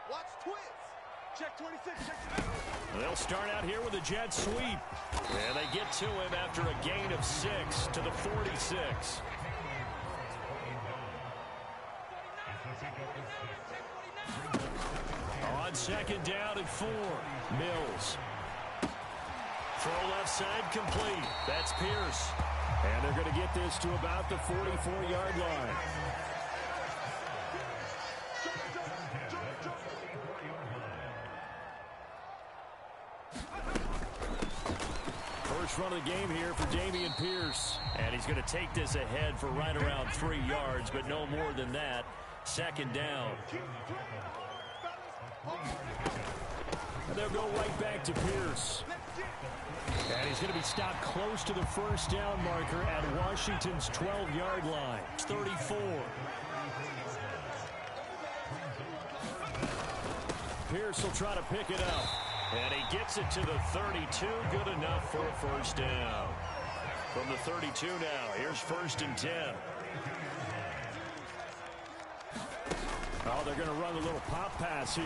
Watch twist. Check 26. They'll start out here with a jet sweep. And they get to him after a gain of 6 to the 46. On second down and 4. Mills. Throw left side complete. That's Pierce. And they're going to get this to about the 44-yard line. First run of the game here for Dameon Pierce. And he's going to take this ahead for right around 3 yards, but no more than that. Second down. And they'll go right back to Pierce. And he's going to be stopped close to the first down marker at Washington's 12-yard line. It's 34. Pierce will try to pick it up. And he gets it to the 32. Good enough for a first down. From the 32 now, here's 1st and 10. Oh, they're going to run a little pop pass here.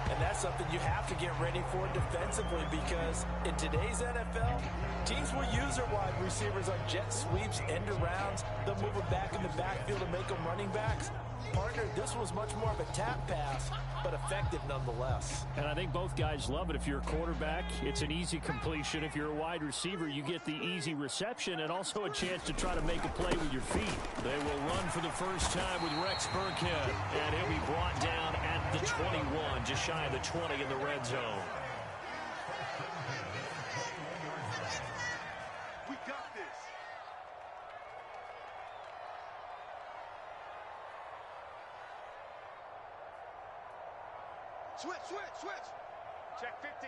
And that's something you have to get ready for defensively, because in today's NFL, teams will use their wide receivers on jet sweeps, end arounds. They'll move it back in the backfield to make them running backs. Partner, this was much more of a tap pass, but effective nonetheless. And I think both guys love it. If you're a quarterback, it's an easy completion. If you're a wide receiver, you get the easy reception and also a chance to try to make a play with your feet. They will run for the first time with Rex Burkhead, and he'll be brought down at the 21, just shy of the 20 in the red zone. We got this. Switch. Check 50.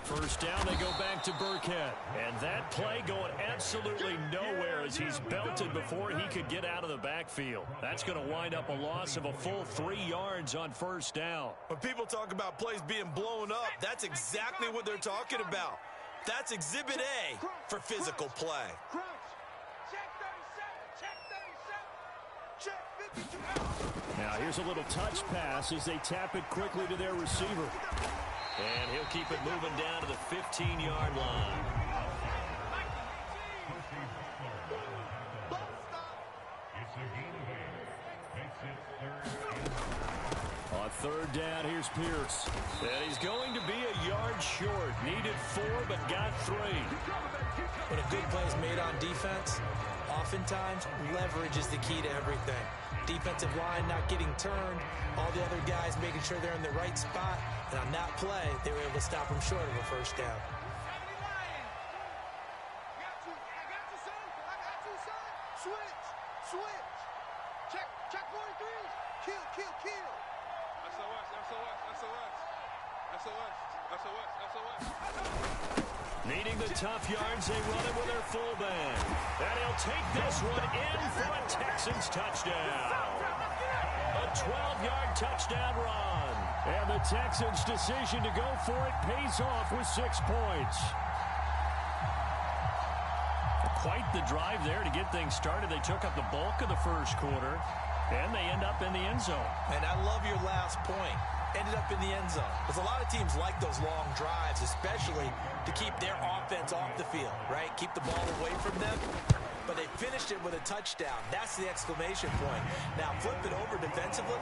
First down, they go back to Burkhead. And that play going absolutely nowhere as he's belted before he could get out of the backfield. That's going to wind up a loss of a full 3 yards on first down. When people talk about plays being blown up, that's exactly what they're talking about. That's Exhibit A for physical play. Check 37. Check 52. Now here's a little touch pass as they tap it quickly to their receiver. And he'll keep it moving down to the 15-yard line. On third down, here's Pierce. And he's going to be a yard short. Needed 4, but got 3. When a good play is made on defense, oftentimes leverage is the key to everything. Defensive line not getting turned, all the other guys making sure they're in the right spot, and on that play, they were able to stop him short of a first down. Switch. Check 43. Kill. SOS. Needing the tough yards, they run it with their fullback. And he'll take this one in for a Texans touchdown. A 12-yard touchdown run. And the Texans' decision to go for it pays off with 6 points. Quite the drive there to get things started. They took up the bulk of the first quarter, and they end up in the end zone. And I love your last point. Ended up in the end zone. Because a lot of teams like those long drives, especially to keep their offense off the field, right? Keep the ball away from them. But they finished it with a touchdown. That's the exclamation point. Now, flip it over defensively.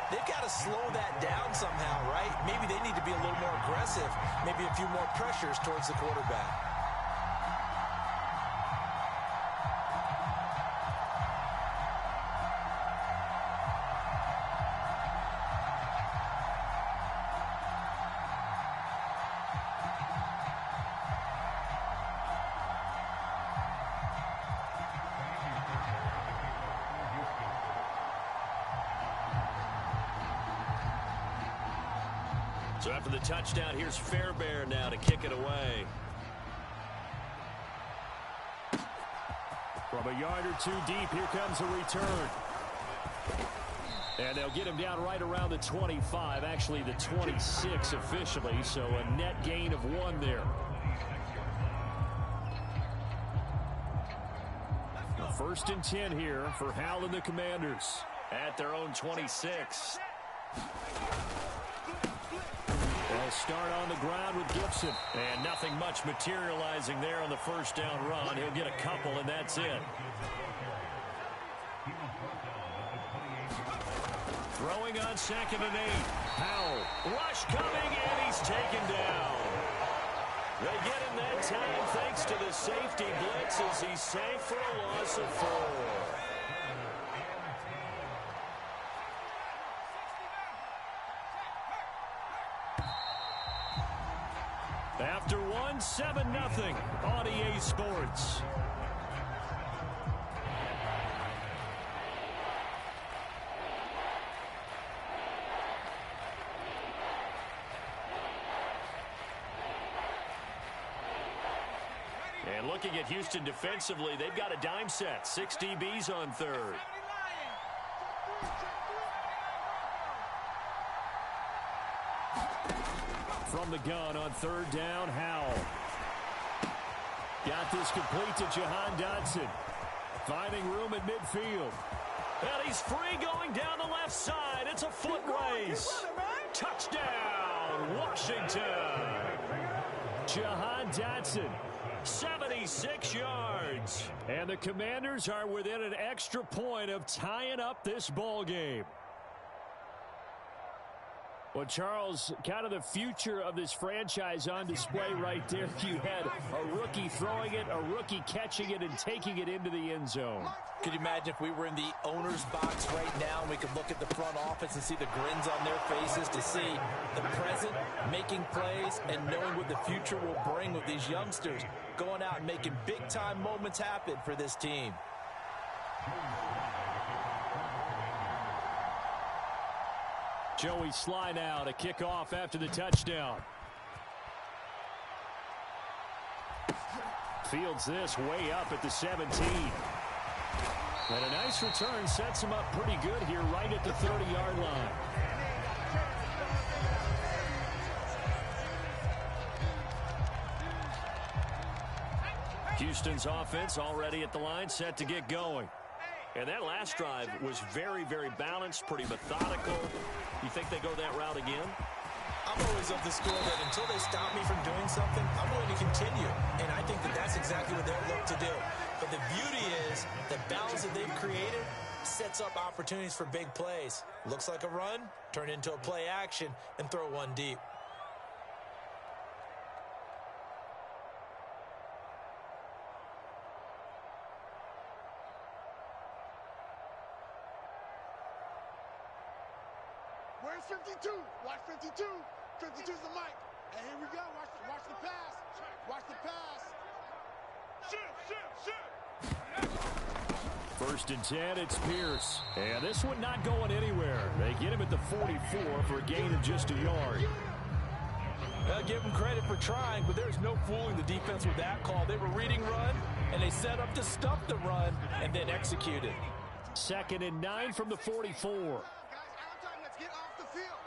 They've got to slow that down somehow, right? Maybe they need to be a little more aggressive. Maybe a few more pressures towards the quarterback. So after the touchdown, here's Fairbairn now to kick it away. From a yard or 2 deep, here comes a return. And they'll get him down right around the 25, actually the 26 officially, so a net gain of 1 there. First and 10 here for Hal and the Commanders at their own 26. They'll start on the ground with Gibson. And nothing much materializing there on the first down run. He'll get a couple, and that's it. Throwing on 2nd and 8. Howell. Rush coming, and he's taken down. They get him that time thanks to the safety blitz as he's safe for a loss of 4. After 1, 7-0 on EA Sports. And looking at Houston defensively, they've got a dime set. 6 DBs on third. From the gun on 3rd down, Howell. Got this complete to Jahan Dotson. Finding room at midfield. And he's free going down the left side. It's a foot race. Touchdown, Washington. Jahan Dotson. 76 yards. And the Commanders are within an extra point of tying up this ball game. Well, Charles, kind of the future of this franchise on display right there. You had a rookie throwing it, a rookie catching it, and taking it into the end zone. Could you imagine if we were in the owner's box right now and we could look at the front office and see the grins on their faces, to see the present making plays and knowing what the future will bring with these youngsters going out and making big-time moments happen for this team. Joey Sly now to kick off after the touchdown. Fields this way up at the 17. And a nice return sets him up pretty good here right at the 30-yard line. Houston's offense already at the line, set to get going. And that last drive was very, very balanced, pretty methodical. You think they go that route again? I'm always of the school that until they stop me from doing something, I'm going to continue. And I think that that's exactly what they'll look to do. But the beauty is the balance that they've created sets up opportunities for big plays. Looks like a run, turn into a play action, and throw one deep. Where's 52? Watch 52. 52's the mic. And here we go. Watch the pass. Watch the pass. Shoot. First and 10, it's Pierce. And this one not going anywhere. They get him at the 44 for a gain of just a yard. I'll give them credit for trying, but there's no fooling the defense with that call. They were reading run, and they set up to stuff the run and then executed. 2nd and 9 from the 44. Get off the field.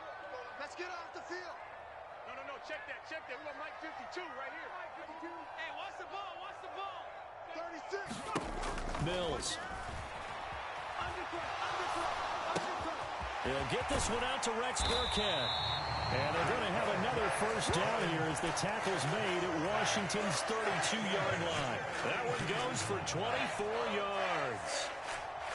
Let's get off the field. No. Check that. We're on Mike 52 right here. Mike 52. Hey, watch the ball. 36. Mills. Undercut. He'll get this one out to Rex Burkhead. And they're going to have another first down here as the tackle's made at Washington's 32-yard line. That one goes for 24 yards.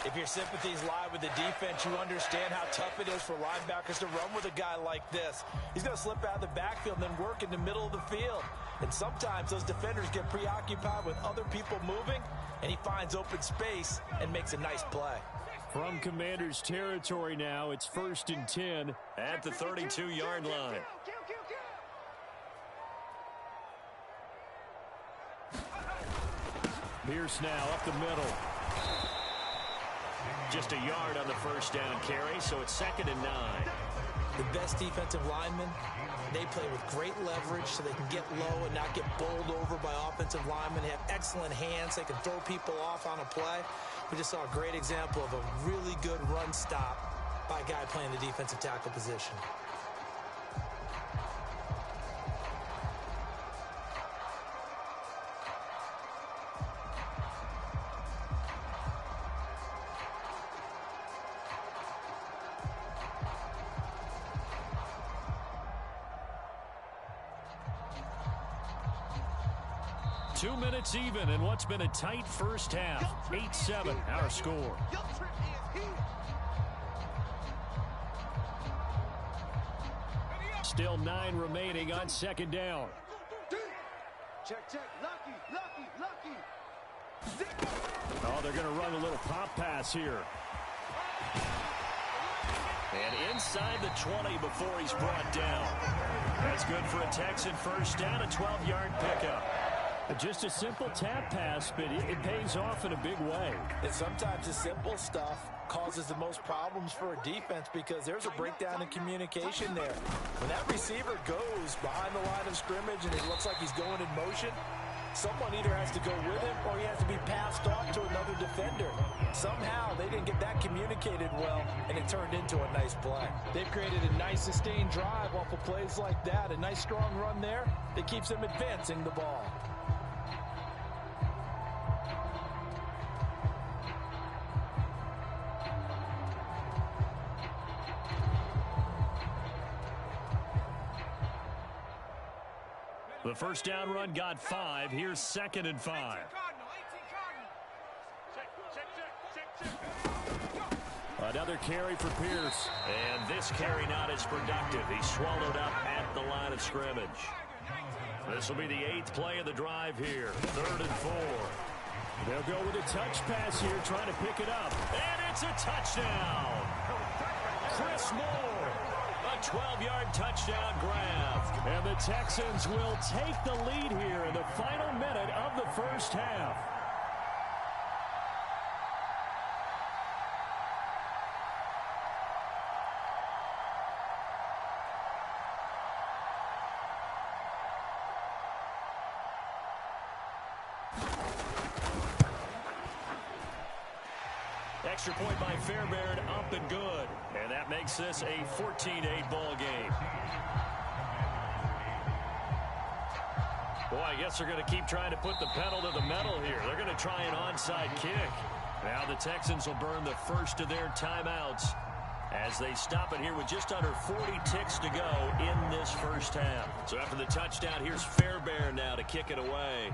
If your sympathies lie with the defense, you understand how tough it is for linebackers to run with a guy like this. He's going to slip out of the backfield and then work in the middle of the field. And sometimes those defenders get preoccupied with other people moving, and he finds open space and makes a nice play. From Commanders territory now, it's 1st and 10 at the 32-yard line. Pierce now up the middle. Just a yard on the first down carry, so it's 2nd and 9. The best defensive linemen, they play with great leverage so they can get low and not get bowled over by offensive linemen. They have excellent hands. They can throw people off on a play. We just saw a great example of a really good run stop by a guy playing the defensive tackle position. 2 minutes even in what's been a tight first half. 8-7 our score. Still 9 remaining on second down. Check, check. Lucky. Oh, they're going to run a little pop pass here. And inside the 20 before he's brought down. That's good for a Texan first down, a 12-yard pickup. Just a simple tap pass, but it pays off in a big way. And sometimes the simple stuff causes the most problems for a defense because there's a breakdown in communication there. When that receiver goes behind the line of scrimmage and it looks like he's going in motion, someone either has to go with him or he has to be passed off to another defender. Somehow they didn't get that communicated well, and it turned into a nice play. They've created a nice sustained drive off of plays like that. A nice strong run there that keeps them advancing the ball. The first down run got 5. Here's 2nd and 5. Another carry for Pierce. And this carry not as productive. He's swallowed up at the line of scrimmage. This will be the 8th play of the drive here. 3rd and 4. They'll go with a touch pass here, trying to pick it up. And it's a touchdown. Chris Moore. A 12-yard touchdown grab. And the Texans will take the lead here in the final minute of the first half. Extra point by Fairbairn, up and good. And that makes this a 14-8 ball game. Boy, I guess they're going to keep trying to put the pedal to the metal here. They're going to try an onside kick. Now the Texans will burn the first of their timeouts as they stop it here with just under 40 ticks to go in this first half. So after the touchdown, here's Fairbairn now to kick it away.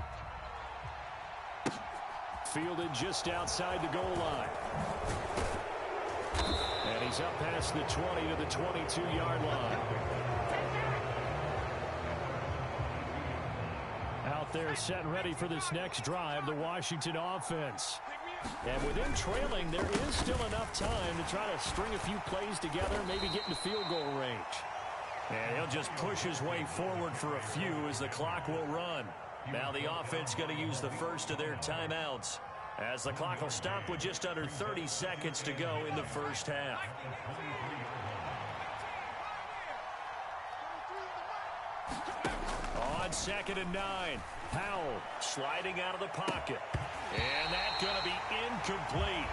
Fielded just outside the goal line. And he's up past the 20 to the 22-yard line. Out there set and ready for this next drive, the Washington offense. And with him trailing, there is still enough time to try to string a few plays together, maybe get into field goal range. And he'll just push his way forward for a few as the clock will run. Now the offense going to use the first of their timeouts as the clock will stop with just under 30 seconds to go in the first half. On 2nd and 9, Powell sliding out of the pocket. And that's going to be incomplete.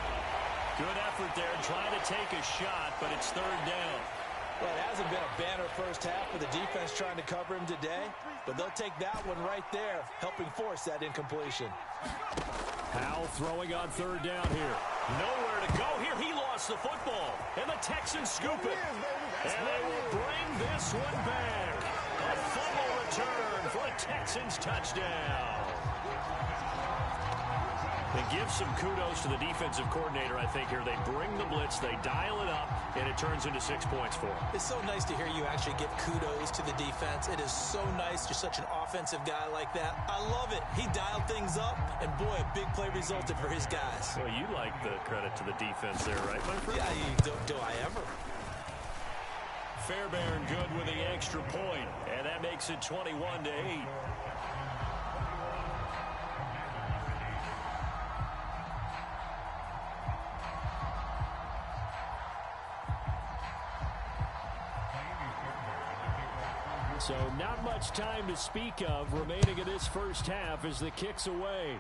Good effort there trying to take a shot, but it's 3rd down. Well, it hasn't been a banner first half for the defense trying to cover him today, but they'll take that one right there, helping force that incompletion. Powell throwing on 3rd down here. Nowhere to go here. He lost the football, and the Texans scoop it. And they will bring this one back. A fumble return for a Texans touchdown. They give some kudos to the defensive coordinator, I think, here. They bring the blitz, they dial it up, and it turns into 6 points for them. It's so nice to hear you actually give kudos to the defense. It is so nice. You're such an offensive guy like that. I love it. He dialed things up, and boy, a big play resulted for his guys. Well, you like the credit to the defense there, right, my friend? Yeah, do I ever? Fairbairn good with the extra point, and that makes it 21-8. So not much time to speak of remaining in this first half as the kick's away.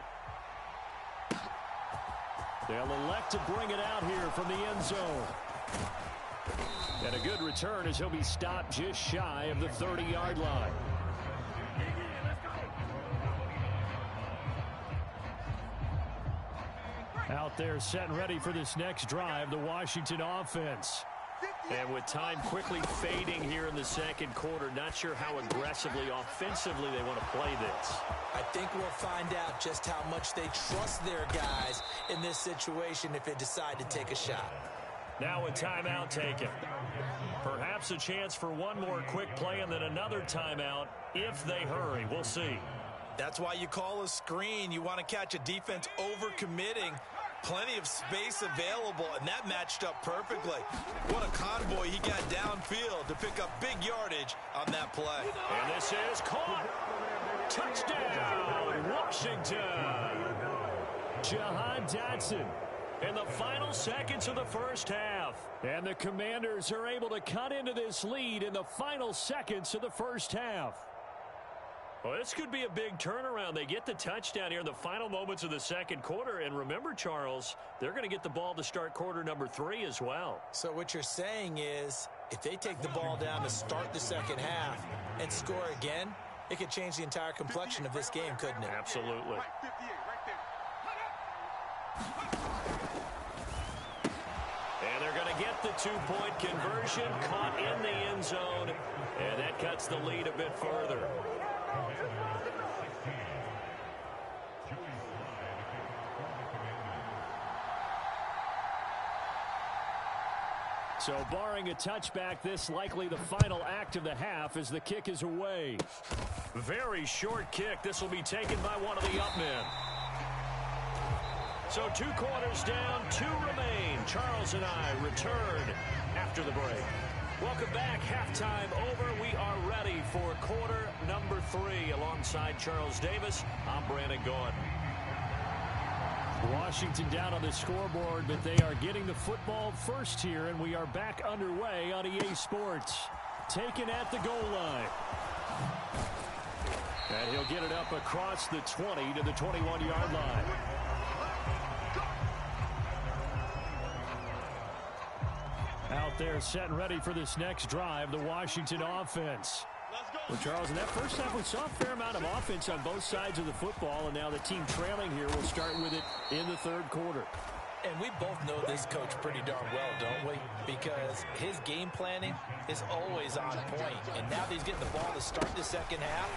They'll elect to bring it out here from the end zone. And a good return as he'll be stopped just shy of the 30-yard line. Out there set and ready for this next drive, the Washington offense. And with time quickly fading here in the second quarter, not sure how aggressively, offensively they want to play this. I think we'll find out just how much they trust their guys in this situation if they decide to take a shot. Now a timeout taken. Perhaps a chance for one more quick play and then another timeout if they hurry. We'll see. That's why you call a screen. You want to catch a defense over-committing. Plenty of space available, and that matched up perfectly. What a convoy he got downfield to pick up big yardage on that play. And this is caught. Touchdown, Washington. Jahan Dotson in the final seconds of the first half. And the Commanders are able to cut into this lead in the final seconds of the first half. Well, this could be a big turnaround. They get the touchdown here in the final moments of the second quarter. And remember, Charles, they're going to get the ball to start quarter number 3 as well. So what you're saying is if they take the ball down to start the second half and score again, it could change the entire complexion of this game, couldn't it? Absolutely. And they're going to get the 2-point conversion, caught in the end zone, and that cuts the lead a bit further. So barring a touchback, this likely the final act of the half as the kick is away. Very short kick. This will be taken by one of the up men. So 2 quarters down, 2 remain. Charles and I return after the break. Welcome back. Halftime over. We are ready for quarter number 3. Alongside Charles Davis, I'm Brandon Gaudin. Washington down on the scoreboard, but they are getting the football first here, and we are back underway on EA Sports. Taken at the goal line. And he'll get it up across the 20 to the 21-yard line. Out there set and ready for this next drive, the Washington offense. Well, Charles, in that first half, we saw a fair amount of offense on both sides of the football, and now the team trailing here will start with it in the third quarter. And we both know this coach pretty darn well, don't we? Because his game planning is always on point. And now that he's getting the ball to start the second half,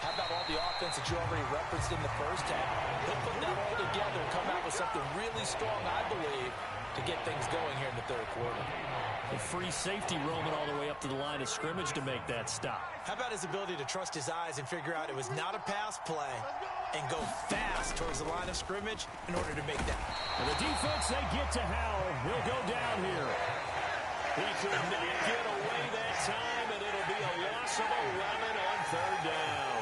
how about all the offense that you already referenced in the first half? He'll put that all together and come out with something really strong, I believe, to get things going here in the third quarter. A free safety roaming all the way up to the line of scrimmage to make that stop. How about his ability to trust his eyes and figure out it was not a pass play and go fast towards the line of scrimmage in order to make that. And the defense, they get to Howell. He'll go down here. He could not get away that time, and it'll be a loss of 11 on third down.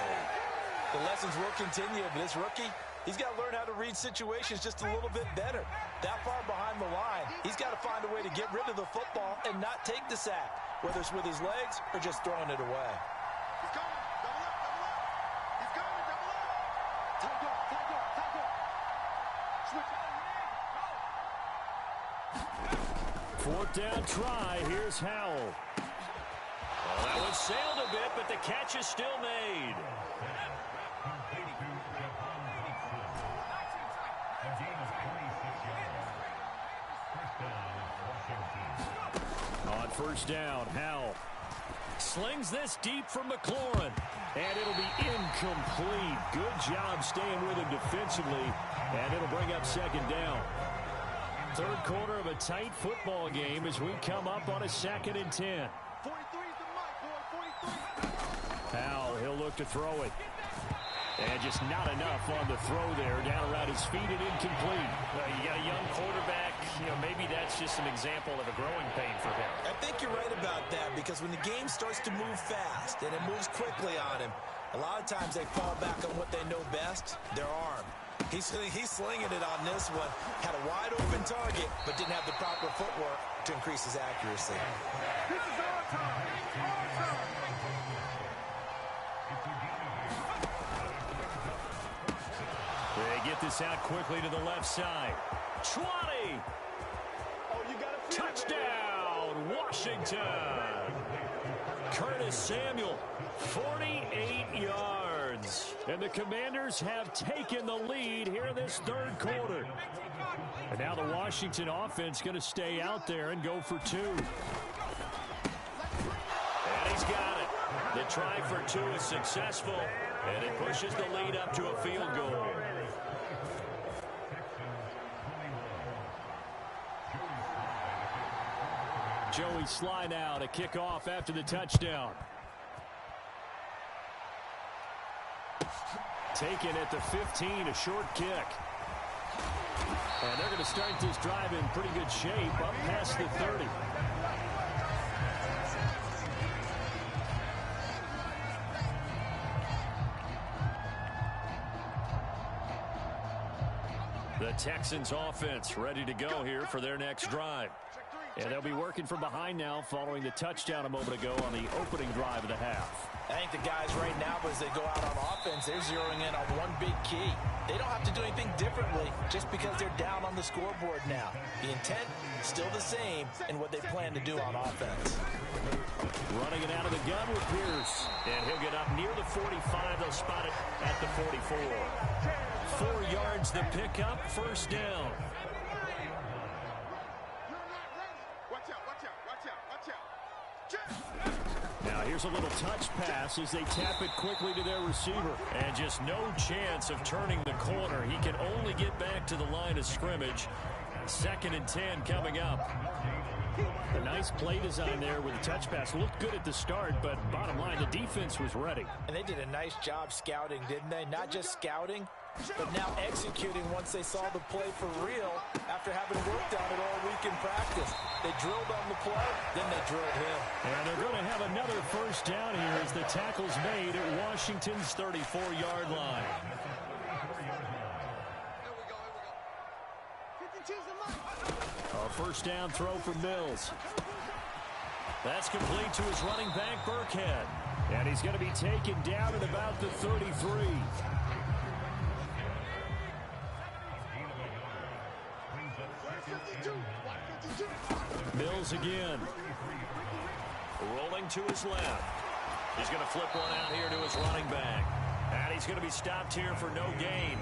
The lessons will continue, but this rookie, he's got to learn how to read situations just a little bit better. That far behind the line, he's got to find a way to get rid of the football and not take the sack, whether it's with his legs or just throwing it away. He's coming. Double up. He's coming. Double up. Tight door. Switch. Fourth down try. Here's Howell. Well, that one sailed a bit, but the catch is still made. On first down, Howell slings this deep from McLaurin, and it'll be incomplete. Good job staying with him defensively, and it'll bring up second down. Third quarter of a tight football game as we come up on a 2nd and 10. 43's the mic, boy. 43. Howell, he'll look to throw it. And just not enough on the throw there. Down around his feet and incomplete. You got a young quarterback. Maybe that's just an example of a growing pain for him. I think you're right about that, because when the game starts to move fast and it moves quickly on him, a lot of times they fall back on what they know best, their arm. He's slinging it on this one. Had a wide open target, but didn't have the proper footwork to increase his accuracy. This is our time. They get this out quickly to the left side. 20. Oh, you got to Touchdown, Washington. Curtis Samuel, 48 yards. And the Commanders have taken the lead here in this third quarter. And now the Washington offense going to stay out there and go for two. And he's got it. The try for two is successful, and it pushes the lead up to a field goal. Joey Sly now to kick off after the touchdown. Taken at the 15, a short kick. And they're going to start this drive in pretty good shape, up past the 30. The Texans offense ready to go here for their next drive. And they'll be working from behind now following the touchdown a moment ago on the opening drive of the half. I think the guys right now, as they go out on offense, they're zeroing in on one big key. They don't have to do anything differently just because they're down on the scoreboard now. The intent still the same in what they plan to do on offense. Running it out of the gun with Pierce. And he'll get up near the 45. They'll spot it at the 44. 4 yards the pickup, first down. Now here's a little touch pass as they tap it quickly to their receiver. And just no chance of turning the corner. He can only get back to the line of scrimmage. 2nd and 10 coming up. A nice play design there with the touch pass. Looked good at the start, but bottom line, the defense was ready. And they did a nice job scouting, didn't they? Not just scouting, but now executing once they saw the play for real after having worked on it all week in practice. They drilled on the play, then they drilled him. And they're going to have another first down here as the tackle's made at Washington's 34-yard line. A first down throw for Mills. That's complete to his running back, Burkhead. And he's going to be taken down at about the 33. Mills again. Rolling to his left. He's going to flip one out here to his running back. And he's going to be stopped here for no gain.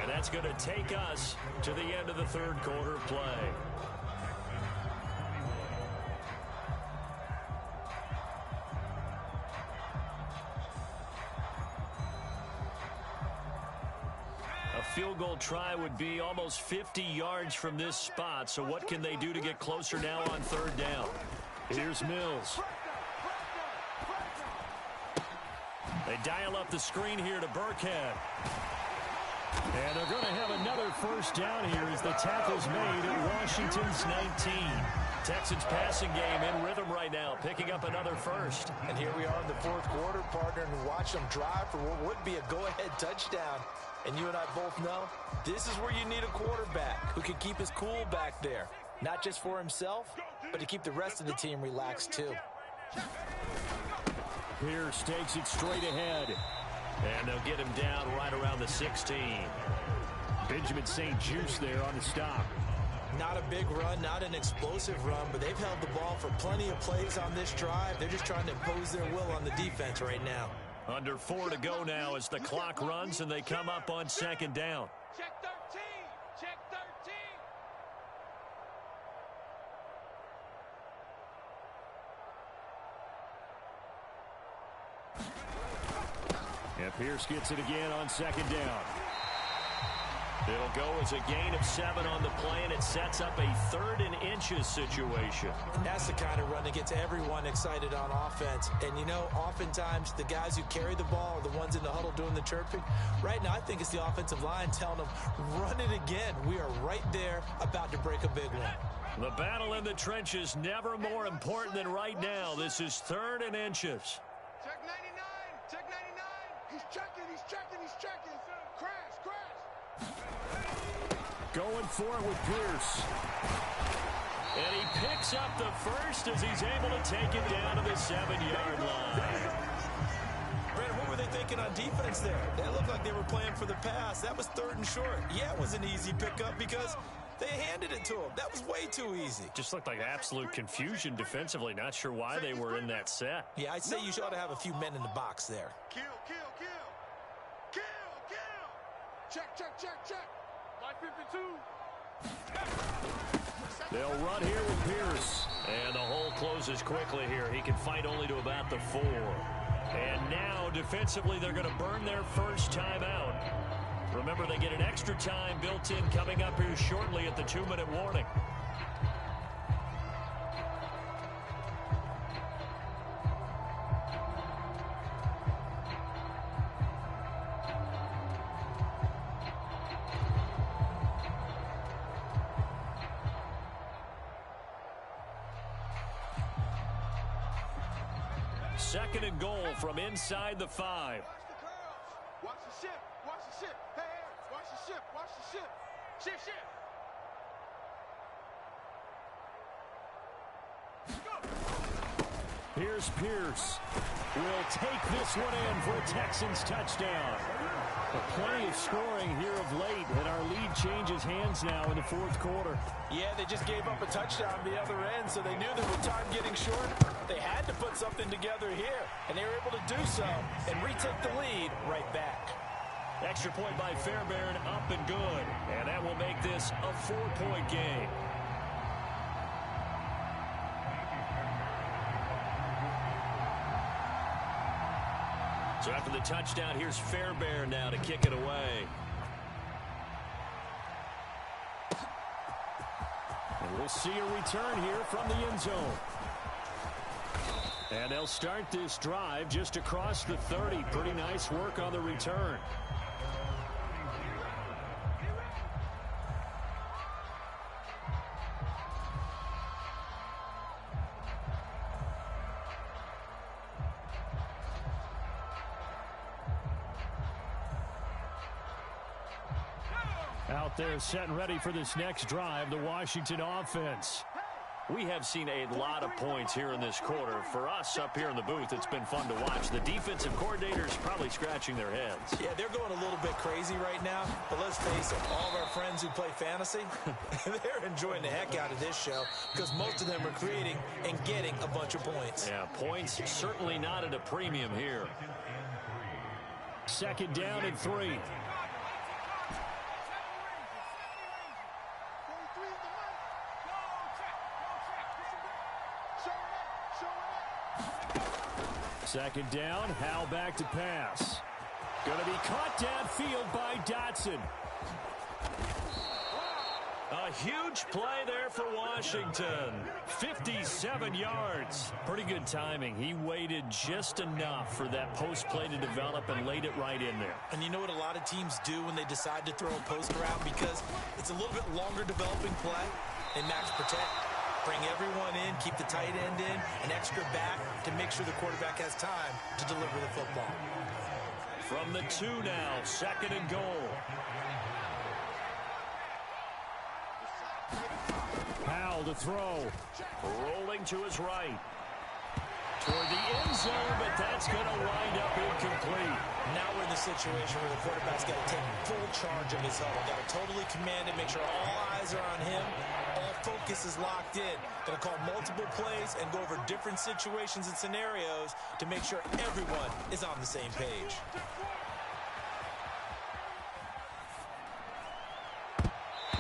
And that's going to take us to the end of the third quarter play. A field goal try would be almost 50 yards from this spot. So what can they do to get closer now on third down? Here's Mills. They dial up the screen here to Burkhead. And they're going to have another first down here as the tackle's made at Washington's 19. Texans passing game in rhythm right now, picking up another first. And here we are in the fourth quarter, partner, and watch them drive for what would be a go-ahead touchdown. And you and I both know this is where you need a quarterback who can keep his cool back there. Not just for himself, but to keep the rest of the team relaxed too. Pierce takes it straight ahead. And they'll get him down right around the 16. Benjamin St. Juste there on the stop. Not a big run, not an explosive run, but they've held the ball for plenty of plays on this drive. They're just trying to impose their will on the defense right now. Under 4 to go now as the clock runs and they come up on second down. Check 13. Check 13. And Pierce gets it again on second down. It'll go as a gain of 7 on the play, and it sets up a 3rd and inches situation. That's the kind of run that gets everyone excited on offense. And, you know, oftentimes the guys who carry the ball are the ones in the huddle doing the chirping. Right now, I think it's the offensive line telling them, run it again. We are right there about to break a big one. The battle in the trenches never more important than right now. This is 3rd and inches. Check 99. Check 99. He's checking. He's checking. He's checking. Crash. Crash. Going for it with Pierce. And he picks up the first as he's able to take it down to the 7-yard line. Brandon, what were they thinking on defense there? They looked like they were playing for the pass. That was 3rd and short. Yeah, it was an easy pickup because They handed it to him. That was way too easy. Just looked like absolute confusion defensively. Not sure why they were in that set. Yeah, I'd say you ought to have a few men in the box there. Kill, kill, kill. Kill, kill. Check, check, check, check. Line 52. They'll run here with Pierce. And the hole closes quickly here. He can fight only to about the 4. And now, defensively, they're going to burn their first timeout. Remember, they get an extra time built in coming up here shortly at the 2-minute warning. Second and goal from inside the 5. Watch the ship. Watch the ship. Hey, hey, watch the ship. Watch the ship. Ship, ship. Here's Pierce. Will take this one in for a Texans touchdown. But plenty of scoring here of late, and our lead changes hands now in the 4th quarter. Yeah, they just gave up a touchdown the other end, so they knew that with time getting short, they had to put something together here, and they were able to do so and retake the lead right back. Extra point by Fairbairn, up and good. And that will make this a 4-point game. So after the touchdown, here's Fairbairn now to kick it away. And we'll see a return here from the end zone. And they'll start this drive just across the 30. Pretty nice work on the return. Out there set and ready for this next drive, the Washington offense. We have seen a lot of points here in this quarter. For us up here in the booth, it's been fun to watch. The defensive coordinators probably scratching their heads. Yeah, they're going a little bit crazy right now. But let's face it, all of our friends who play fantasy, they're enjoying the heck out of this show because most of them are creating and getting a bunch of points. Yeah, points certainly not at a premium here. Second down and 3. Second down, Howell back to pass. Going to be caught downfield by Dotson. A huge play there for Washington. 57 yards. Pretty good timing. He waited just enough for that post play to develop and laid it right in there. And you know what a lot of teams do when they decide to throw a post route? Because it's a little bit longer developing play. They max protect. Bring everyone in, keep the tight end in, an extra back to make sure the quarterback has time to deliver the football. From the 2 now, second and goal. Howell to throw. Rolling to his right. Toward the end zone, but that's going to wind up incomplete. Now we're in the situation where the quarterback's got to take full charge of his huddle. Got to totally command it, make sure all eyes are on him. All focus is locked in. Going to call multiple plays and go over different situations and scenarios to make sure everyone is on the same page.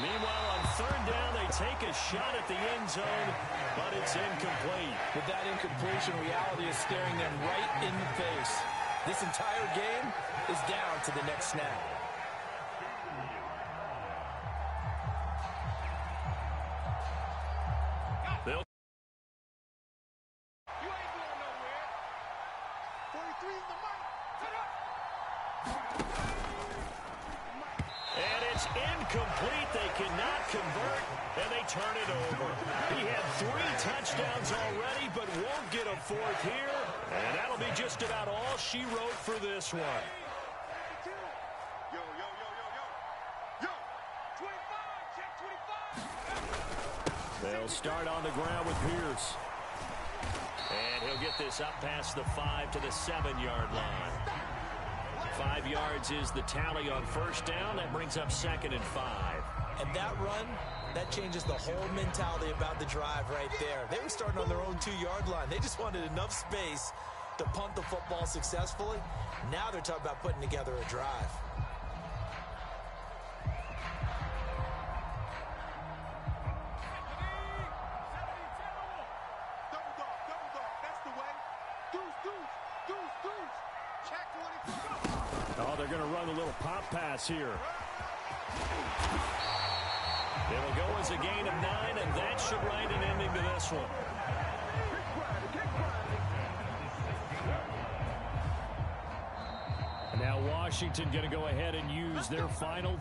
Meanwhile, on third down, they take a shot at the end zone, but it's incomplete. With that incompletion, reality is staring them right in the face. This entire game is down to the next snap. They'll You ain't going nowhere. 43 in the mic. And it's incomplete. They cannot convert, and they turn it over. He had 3 touchdowns already, but won't get a 4th here. And that'll be just about all she wrote for this one. Yo, yo, yo, yo, yo. Yo, 25, check 25. They'll start on the ground with Pierce. And he'll get this up past the 5 to the 7-yard line. 5 yards is the tally on first down. That brings up second and 5. And that run, that changes the whole mentality about the drive right there. They were starting on their own 2-yard line. They just wanted enough space to punt the football successfully. Now they're talking about putting together a drive. Oh, they're going to run a little pop pass here. It'll go as a gain of 9, and that should write an ending to this one. And now Washington going to go ahead and use their final